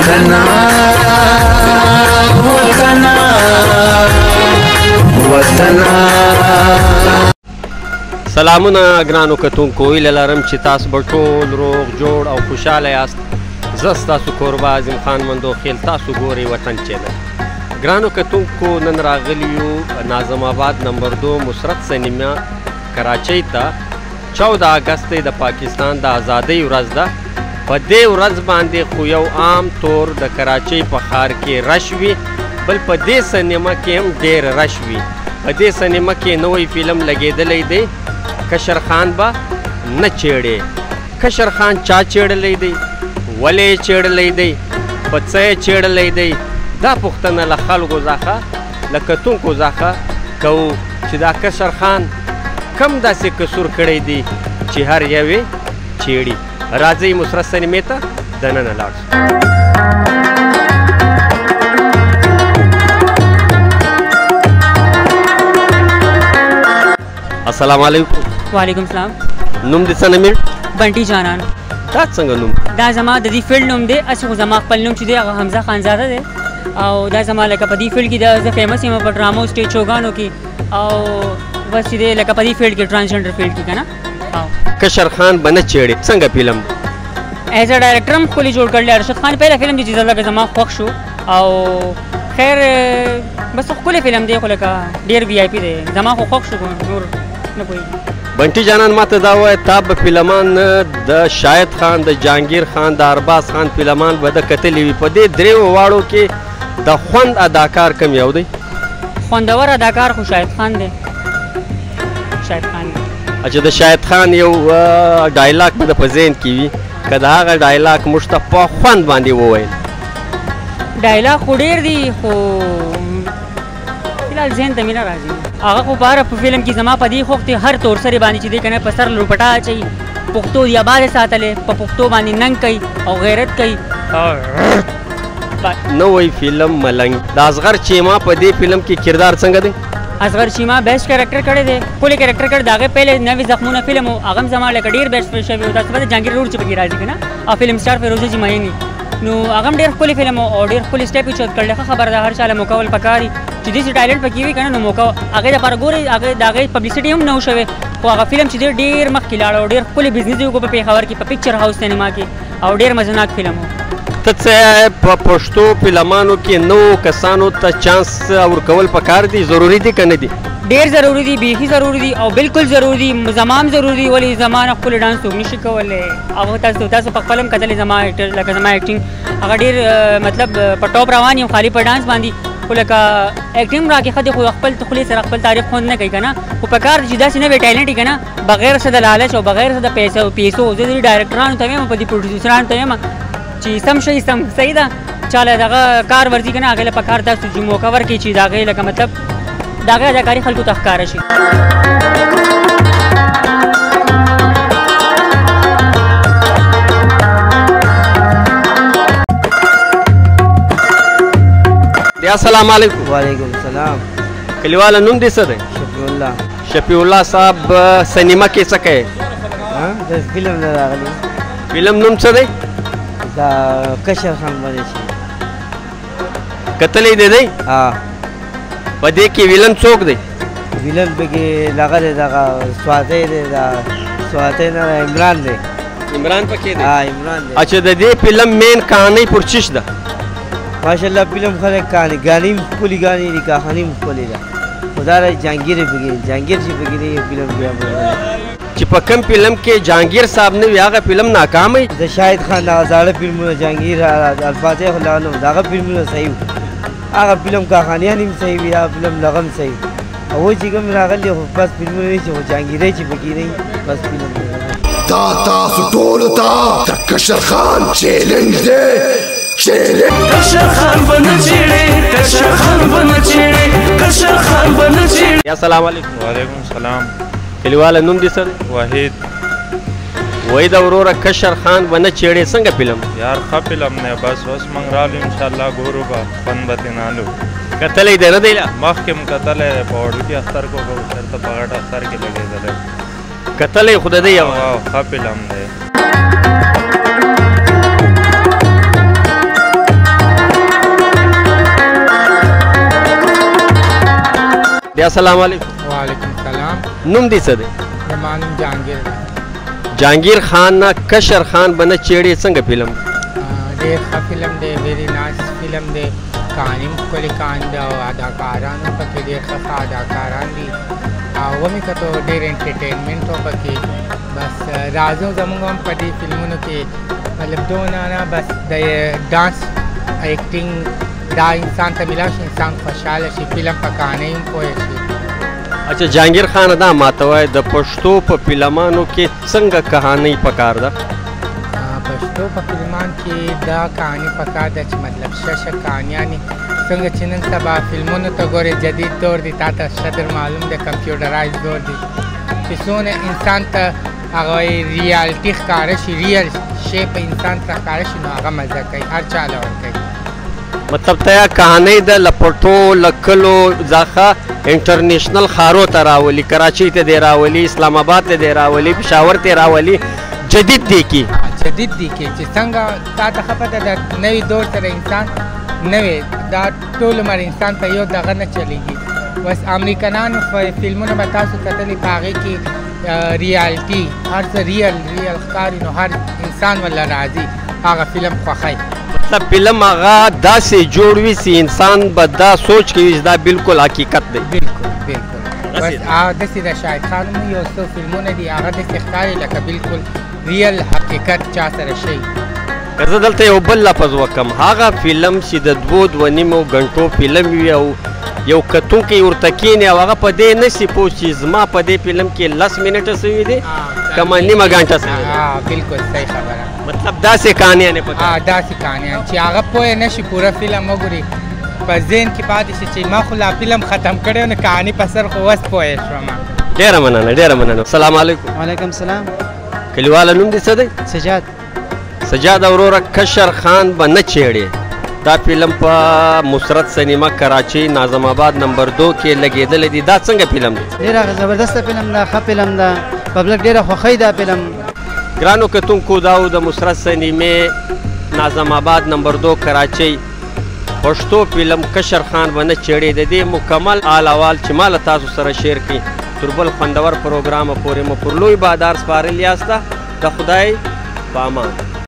वतना वतना वतना। सलामुना ग्रानो कतुंको इलरम چې تاسو به ټول روغ جوړ او خوشاله یاست. زه ستاسو کوربه عظیم خان مندو خیل تاسو ګورئ وطن چینل. ګرانو کتونکو نن راغلی یو ناظم آباد نمبر 2 مسرت سینما کراچۍ ته. 14 اګست د پاکستان د ازادۍ ورځ ده. په دې ورځ باندې خو یو عام طور د کراچۍ په ښار کې رش وي، بل په دې سینما کې هم ډېر رش وي. په دې سینما کې نوی فلم لګېدلی دی، کشر خان به نه چیړې. کشر خان چا چیړلی دی، ولې یې چیړلی دی، په څه یې چیړلی دی؟ دا پوښتنه له خلکو څخه له کتونکو څخه کوو چې دا کشر خان کم داسې قصور کړی دی چې هر یو یې چیړي. راځئ مسرت سینمې ته دننه لاړ شو. السلام علیکم. وعلیکم السلام. نوم دې څه نومېږي؟ بنټي جانان. دا څنګه نوم؟ دا زما د دې فیلډ نوم دی. اصل خو زما خپل نوم چې دی هغه حمزه خانزاده دی، او دا زما لکه په دې فیلډ کې زه فیمس یم په ډرامو سټیج شوګانو کې، او بس چې دی لکه په دې فیلډ کې ټرانسجنډر فیلډ کې که نه. کشر خان به نه چیړې څنګه فلم دی؟ ایز ا ډایرکټر هم ښکلي جوړ کړلی. ارشد خان پهله فلم دی چې لکه زما خوښ شو، او خیر بس ښکلی فلم دی، خو لکه ډېر وي آی پي دی، زما خو خوښ شو، نور نه پوهېږم. بنټي جانان ماته دا وایه تا به فلمان د شاهد خان، د جهانګیر خان، د ارباز خان فلمان به د کتلي وي. په دې دریو واړو کې د خوند اداکار کم یو دی؟ خوندور اداکار خو شاهد خان دی. شاهد خان دی. اچھا د شاهد خان یو ډایلاګ به د په ذهن کې وي، که د هغه ډایلاګ موږ ته په خوند باندې وویل؟ ډایلاګ خو ډېر دي، خو فلحال ذهن ته مې نه راځي. هغه خو بهر په فلم کې زما په دې خوښ دی هر طور سرې باندې چې دی که نه په سر لوپټه اچوي، پښتو دی آباد ساتلی، په پښتو باندې ننګ کوي او غیرت کوي. نوی فلم ملنګ د اصغر چیما په دې فلم کې کردار څنګه دی؟ اصغر چیما بیسټ کریکټر کړی دی، ښکلی کریکټر کړی. د هغې پهلې نوې زخمونه فلم و، هغه هم زما لکه ډېر بیسټ شوی و. تاسو به د جهانګیر رور چې پکې راځي که نه، او فلم سټار فیروزه جي معیني، نو هغه هم ډېر ښکلی فلم و او ډېر ښکلی سټیپ یې چوت کړلی. ښه خبره ده، هر چا له موقع ول پکار دي چې داسې ټایلنټ پکې وي که نه، نو موقع هغې دپاره ګورئ. د هغې پبلیسټي هم نه و شوې، خو هغه فلم چې دی ډېر مخکې لاړ او ډېر ښکلی بزنس یې وکړو په پېښور کې په پکچر هاوس سینما کې، او ډېر مزناک فلم و. ته څه په پښتو فلمانو کې نوو کسانو ته چانس ورکول پکار دي؟ ضروري دي که نه دي؟ ډېر ضروري دي، بیخي ضروري دي، او بالکل ضروري دي. زما هم ضروري دي، ولې زما نه ښکلی ډانس څوک نشي کولی. او تاسو په خپل هم کتلی زما اکټر لکه زما ایکټینګ هغه ډېر مطلب په ټاپ روان یم، خالي په ډانس باندې، خو لکه ایکټینګ را کې ښه دی، خو خپل خولې سره خپل تاریخ خوند نه کوي که نه. خو پکار دي چې داسې نوی ټیلنټ وي که نه، بغیر څه د لالچ او بغیر څه د پیسو. زه دې ډایرکټرانو ته وایم، په دې پروډیوسرانو ته وایم چې سم شی سم صحیح ده، چاله دغه کار ورځي که نه، هغې له پکار تاسو چې موقع ورکړي چې د هغې لکه مطلب د هغې اداکاري خلکو ته ښکاره شي. السلام علیکم. وعلیکم السلام. کلیواله نوم دې څه دی؟ شفیع الله. شفیع الله صاحب سینما کې څه کوي؟ د فلم نه راغلی. فلم نوم څه دی؟ دا کشر خان باندې شي کتلی دی دی؟ په دې کې ویلن څوک دی؟ ویلن پکې دغه دی، دغه سواتی دی، دا سواتی نه عمران دی. عمران پکې دی؟ عمران دی. اچھا د دې فلم مین کہانی پرچش ده؟ ماشاءالله فلم خلک کہانی ګانې هم ښکلي ګانې دي، کہانی هم ښکلې ده. خو دا جهانګیر یې پکې جهانګیر چې پکې دی فلم بیا چې په کوم فلم کې جهانګیر صاحب نه وي هغه فلم ناکام وي؟ د شاهد خان دغه زاړه فلمونه جهانګیر الفاتح خو لاغه دغه فلمونه صحیح وو. هغه فلم کہانیان هم صحیح وي، هغه فلم لغه هم صحیح. او چې کوم راغلی خو بس فلمونه نه چې خو جهانګیرۍ چې پکې نه بس فلم دا تاسو ټولو ته د کشر خان چیلنج دی. کشر خان بنه چیړې، کشر خان بنه چیړې، کشر خان بنه چیړې. السلام علیکم. وعلیکم السلام. کلیواله نوم دې څه دی؟ وحید. وای دا وروره کشر خان بنه چیړې څنګه فلم؟ یار ښه فلم دی، بس اوس موږ رالو انشاءالله ګورو به خوند به ترې نالو. کتلی دی نه دی؟ مخکې م کتلی دی، په وړوکي اختر کې خو چېرته په غټ اختر کې لګېدلی. کتلی خو د دی یو ښه فلم دی. دی السلام علیکم. وعلیکم سلام. نوم دې څه دی؟ زما نوم جهانګیر دی. جهانگیر خان نه کشر خان به نه چیړې څنګه فلم؟ ډېر ښه فلم دی، ویری نایس فلم دی. کہانی هم ښکلې کہانی ده او اداکاران هم پکې ډېر ښه اداکاران دي او ومې کتو ډېر انټرټینمنټ و پکې. بس راځو زموږ هم په دې فلمونو کې مطلب دونه نه بس د ډانس ایکټینګ دا انسان ته میلاو شي، انسان خوشحاله شي، فلم په کہانی هم پوه شي. اچھا جهانگیر خان دا ماته وایه د پښتو په فلمانو کې څنګه کہانی پکار ده؟ پښتو په فلمان کې دا کہانی پکار ده چې مطلب ښه کہانیانې څنګه چې نن سبا فلمونو ته ګورې جدید دور دی، تا ته ښه در معلوم دی کمپیوټرایز دور دی چې څونه انسان ته هغه ریالټي ښکاره شي، ریل شی په انسان ته ښکاره شي نو هغه مزه کوي، هر چا له ورکوي. مطلب ته کہانی د لپټو لکلو ځخه انټرنیشنل خارو ته راولي، کراچۍ ته دی راولي، اسلام آباد ته دی راولي، پېښور ته راولي، جدید دی کې جدید دی کې چې څنګه تا ته ښه پته ده نوي دور سره انسان نوې دا ټول عمر انسان په یو دغه نه چلیږي. بس امریکنانو فلمونه به تاسو کتلي په هغې کې ریالټي هر څه ریل ښکاري نو هر انسان ولا راځي هغه فلم خوښوي. مطلب فلم هغه داسې جوړ وي چې انسان به دا سوچ کوي چې دا بالکل حقیقت دی. بالکل بالکل. بس داسې د شاهد خان هم یو څو فلمونه دي هغه داسې ښکاري لکه بالکل ریل حقیقت چا سره شي. که زه دلته یو بل لفظ وکم، هغه فلم چې د 2-2.5 غنټو فلم وي او یو کتونکی ورته کښېني او هغه په دې نشي پوه چې زما په دې فلم کې 10 منټه سوي دي که نیمه غنټه سوي دي. بالکل صحیح خبره. مطلب داسې کہانیانې پکار داسې کہانیان چې هغه پوه نه شي پوره فلم وګوري په ذهن کې پاتې شي چې ما خو لا فلم ختم کړی نو کہاني په سر خو اوس پوه شوم. ډېره مننه ډېره مننه. السلام علیکم. وعلیکم سلام. کلیواله نوم دې څه دی؟ سجاد. سجاد وروره کشر خان به نه چیړې دا فلم په مسرت سینما کراچۍ ناظم آباد نمبر 2 کې لګېدلی دی، دا څنګه فلم دی؟ ډېره زبردسته فلم ده، ښه فلم ده، پبلک ډېره خوښوي دا فلم. ګرانو کتونکو دا و د مسرت سینمې ناظم آباد نمبر 2 کراچۍ پښتو فلم کشر خان به نه چیړې د دې مکمل حال احوال چې ما له تاسو سره شیر کړي تر بل خوندور پروګرامه پورې مو پر لوی بادار سپارلي یاسته. د خدای په امان.